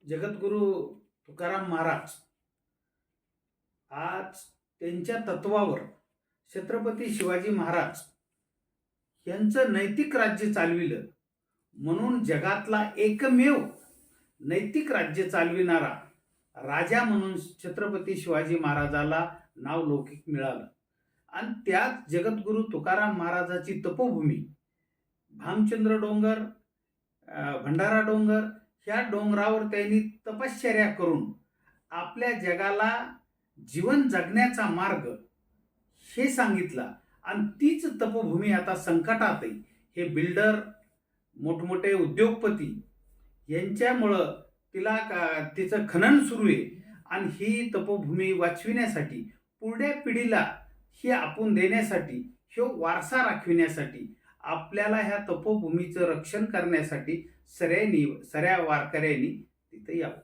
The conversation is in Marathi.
जगद्गुरू तुकाराम महाराज आज त्यांच्या तत्वावर छत्रपती शिवाजी महाराज यांचं नैतिक राज्य चालविलं म्हणून जगातला एकमेव नैतिक राज्य चालविणारा राजा म्हणून छत्रपती शिवाजी महाराजाला नाव लौकिक मिळालं. आणि त्याच जगद्गुरू तुकाराम महाराजाची तपोभूमी भामचंद्र डोंगर, भंडारा डोंगर, ह्या डोंगरावर त्यांनी तपश्चर्या करून आपल्या जगाला जीवन जगण्याचा मार्ग हे सांगितला. आणि तीच तपोभूमी आता संकटात आहे. हे बिल्डर, मोठमोठे उद्योगपती यांच्यामुळं तिचं खनन सुरू आहे. आणि ही तपोभूमी वाचविण्यासाठी, पुढल्या पिढीला ही आपण देण्यासाठी, हे वारसा राखविण्यासाठी आपल्याला ह्या तपोभूमीचं रक्षण करण्यासाठी सऱ्या वारकऱ्यांनी तिथं यावं.